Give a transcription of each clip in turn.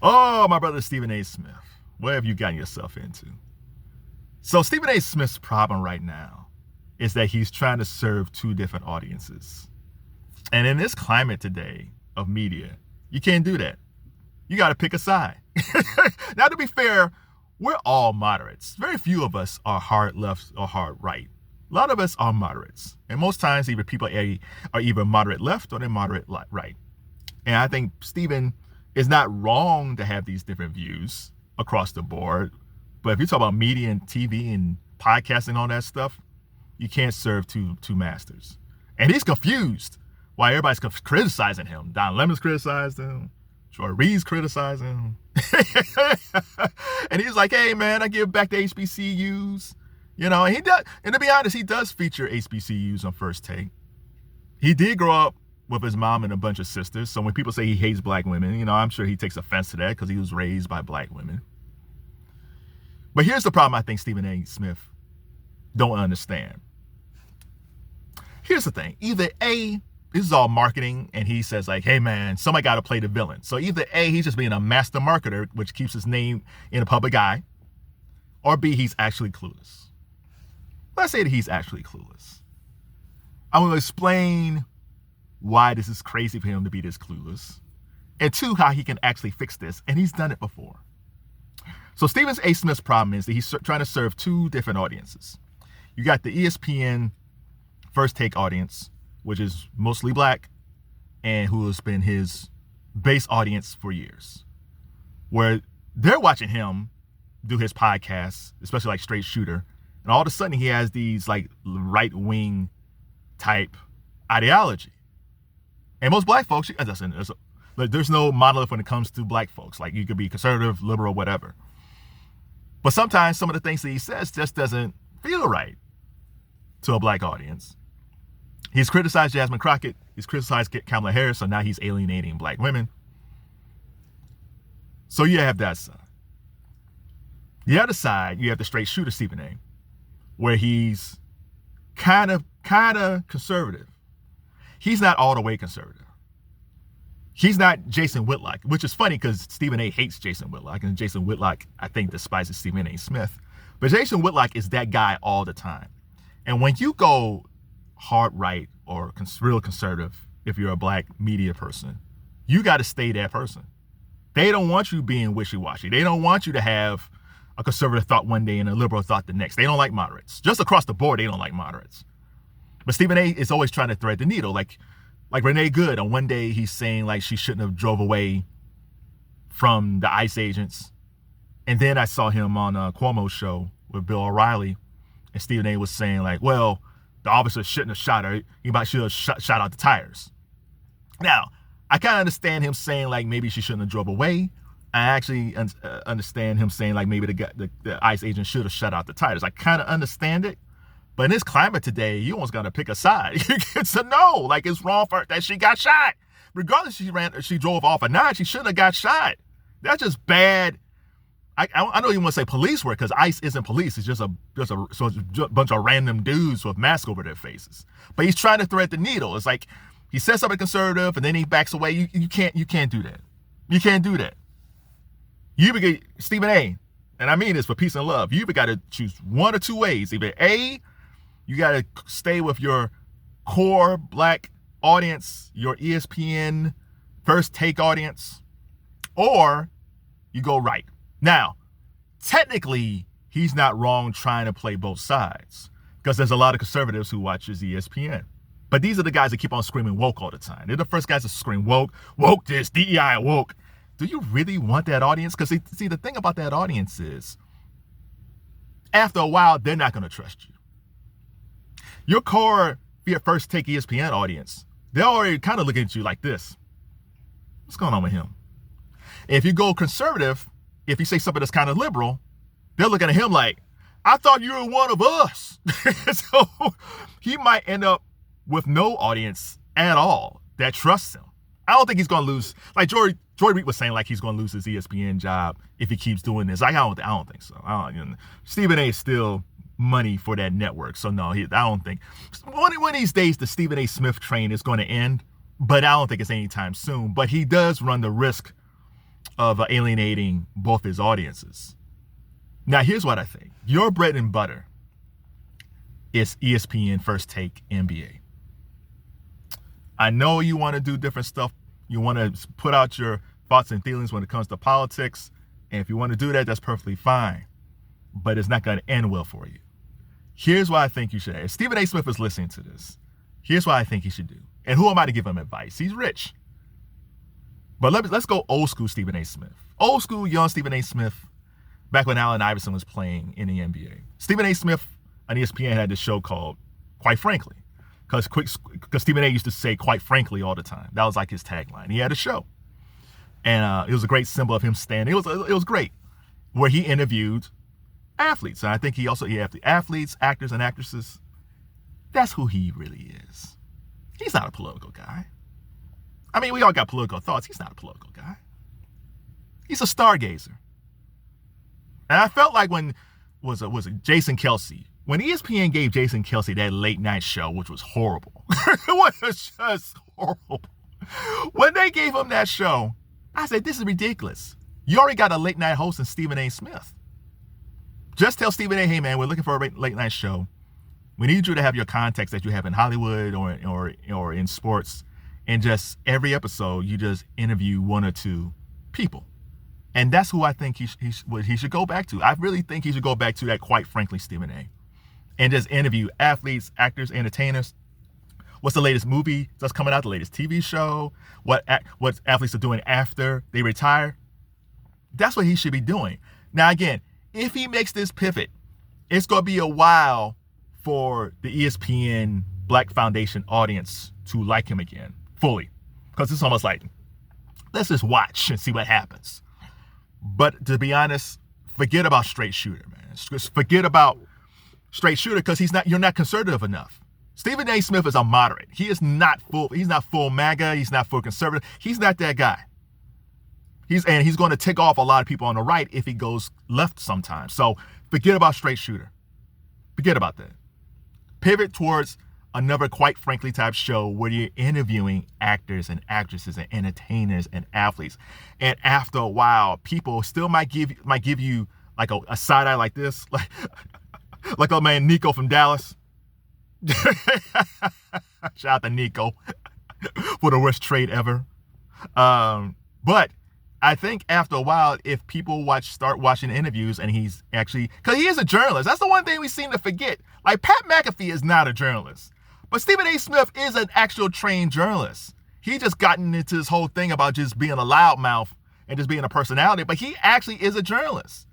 Oh, my brother Stephen A. Smith, what have you gotten yourself into? So Stephen A. Smith's problem right now is that he's trying to serve two different audiences. And in this climate today of media, you can't do that. You got to pick a side. Now, to be fair, we're all moderates. Very few of us are hard left or hard right. A lot of us are moderates. And most times, either people are either moderate left or they're moderate right. And I think Stephen is not wrong to have these different views across the board. But if you talk about media and TV and podcasting and all that stuff, you can't serve two masters. And he's confused why everybody's criticizing him. Don Lemon's criticized him. Troy Reed's criticizing him. And he's like, hey, man, I give back to HBCUs. You know, and he does. And to be honest, he does feature HBCUs on First Take. He did grow up with his mom and a bunch of sisters. So when people say he hates black women, you know, I'm sure he takes offense to that because he was raised by black women. But here's the problem I think Stephen A. Smith don't understand. Here's the thing. Either A, this is all marketing, and he says like, hey, man, somebody got to play the villain. So either A, he's just being a master marketer, which keeps his name in the public eye, or B, he's actually clueless. Let's say that he's actually clueless. I'm going to explain why this is crazy for him to be this clueless, and two, how he can actually fix this, and he's done it before. So Stephen A. Smith's problem is that he's trying to serve two different audiences. You got the ESPN First Take audience, which is mostly black, and who has been his base audience for years, where they're watching him do his podcasts, especially like Straight Shooter, and all of a sudden he has these like right-wing type ideology. And most black folks, there's no monolith when it comes to black folks. Like you could be conservative, liberal, whatever. But sometimes some of the things that he says just doesn't feel right to a black audience. He's criticized Jasmine Crockett. He's criticized Kamala Harris. So now he's alienating black women. So you have that side. The other side, you have the Straight Shooter Stephen A., where he's kind of conservative. He's not all the way conservative. He's not Jason Whitlock, which is funny because Stephen A. hates Jason Whitlock, and Jason Whitlock, I think, despises Stephen A. Smith. But Jason Whitlock is that guy all the time. And when you go hard right or real conservative, if you're a black media person, you got to stay that person. They don't want you being wishy-washy. They don't want you to have a conservative thought one day and a liberal thought the next. They don't like moderates. Just across the board, they don't like moderates. But Stephen A. is always trying to thread the needle. Like Renee Good, on one day he's saying like she shouldn't have drove away from the ICE agents. And then I saw him on Cuomo's show with Bill O'Reilly, and Stephen A. was saying like, well, the officer shouldn't have shot her. He might should have shot out the tires. Now, I kind of understand him saying like maybe she shouldn't have drove away. I actually understand him saying like maybe the ICE agent should have shut out the tires. I kind of understand it. But in this climate today, you almost got to pick a side. It's a no. Like it's wrong for that she got shot. Regardless she drove off or not, she shouldn't have got shot. That's just bad. I don't even want to say police work because ICE isn't police. It's just a bunch of random dudes with masks over their faces. But he's trying to thread the needle. It's like he says something conservative and then he backs away. You can't do that. You can't do that. You Stephen A., and I mean this for peace and love, you either got to choose one or two ways. Either A, you got to stay with your core black audience, your ESPN First Take audience, or you go right. Now, technically, he's not wrong trying to play both sides because there's a lot of conservatives who watches ESPN. But these are the guys that keep on screaming woke all the time. They're the first guys to scream woke this, DEI woke. Do you really want that audience? Because see, the thing about that audience is after a while, they're not going to trust you. Your core First Take ESPN audience, they're already kind of looking at you like this. What's going on with him? If you go conservative, if you say something that's kind of liberal, they're looking at him like, I thought you were one of us. So he might end up with no audience at all that trusts him. I don't think he's going to lose. Like Joy Reid was saying, like he's going to lose his ESPN job if he keeps doing this. I don't think so. Stephen A. is still money for that network. So no, I don't think. One of these days, the Stephen A. Smith train is going to end, but I don't think it's anytime soon. But he does run the risk of alienating both his audiences. Now, here's what I think. Your bread and butter is ESPN First Take NBA. I know you want to do different stuff. You want to put out your thoughts and feelings when it comes to politics. And if you want to do that, that's perfectly fine. But it's not going to end well for you. Here's why I think you should. If Stephen A. Smith is listening to this, here's what I think he should do. And who am I to give him advice? He's rich. But let's go old school Stephen A. Smith. Old school young Stephen A. Smith, back when Allen Iverson was playing in the NBA. Stephen A. Smith on ESPN had this show called Quite Frankly. Because Stephen A. used to say quite frankly all the time. That was like his tagline. He had a show. And it was a great symbol of him standing. It was great. Where he interviewed athletes. And I think he had the athletes, actors, and actresses. That's who he really is. He's not a political guy. I mean, we all got political thoughts. He's not a political guy. He's a stargazer. And I felt like when was it Jason Kelce? When ESPN gave Jason Kelce that late night show, which was horrible. It was just horrible. When they gave him that show, I said, this is ridiculous. You already got a late night host in Stephen A. Smith. Just tell Stephen A., hey man, we're looking for a late night show. We need you to have your contacts that you have in Hollywood or in sports. And just every episode, you just interview one or two people. And that's who I think he should go back to. I really think he should go back to that, quite frankly, Stephen A. And just interview athletes, actors, entertainers. What's the latest movie that's coming out, the latest TV show, what athletes are doing after they retire. That's what he should be doing. Now, again, if he makes this pivot, it's going to be a while for the ESPN Black Foundation audience to like him again, fully. Because it's almost like, let's just watch and see what happens. But to be honest, forget about straight shooter, man. Just forget about straight shooter because you're not conservative enough. Stephen A. Smith is a moderate. He's not full MAGA. He's not full conservative. He's not that guy. He's going to tick off a lot of people on the right if he goes left sometimes. So forget about straight shooter. Forget about that. Pivot towards another quite frankly type show where you're interviewing actors and actresses and entertainers and athletes. And after a while, people still might give you like a side eye like this, like our man Nico from Dallas. Shout out to Nico for the worst trade ever. But I think after a while, if people start watching interviews and he's actually, because he is a journalist. That's the one thing we seem to forget. Like Pat McAfee is not a journalist. But Stephen A. Smith is an actual trained journalist. He just gotten into this whole thing about just being a loudmouth and just being a personality, but he actually is a journalist.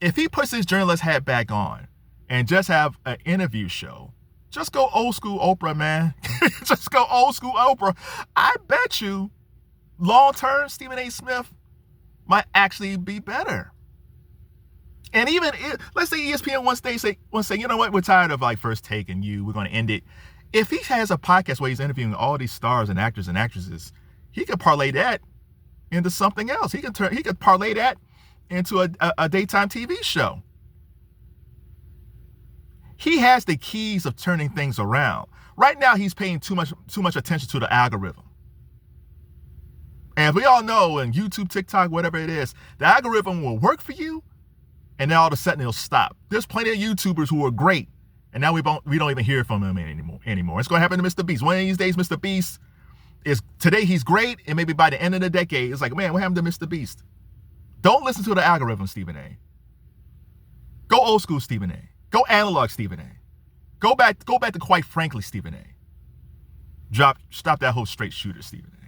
If he puts his journalist hat back on and just have an interview show, just go old school Oprah, man. Just go old school Oprah. I bet you long-term Stephen A. Smith might actually be better. And even let's say ESPN one day say, you know what, we're tired of like First Take and we're going to end it. If he has a podcast where he's interviewing all these stars and actors and actresses, he could parlay that into something else. He could parlay that into a daytime TV show. He has the keys of turning things around. Right now, he's paying too much attention to the algorithm. And we all know in YouTube, TikTok, whatever it is, the algorithm will work for you, and then all of a sudden it'll stop. There's plenty of YouTubers who are great, and now we don't even hear from them anymore. It's going to happen to Mr. Beast. One of these days, Mr. Beast today he's great, and maybe by the end of the decade, it's like, man, what happened to Mr. Beast? Don't listen to the algorithm, Stephen A. Go old school, Stephen A. Go analog, Stephen A. Go back to quite frankly, Stephen A. Stop that whole straight shooter, Stephen A.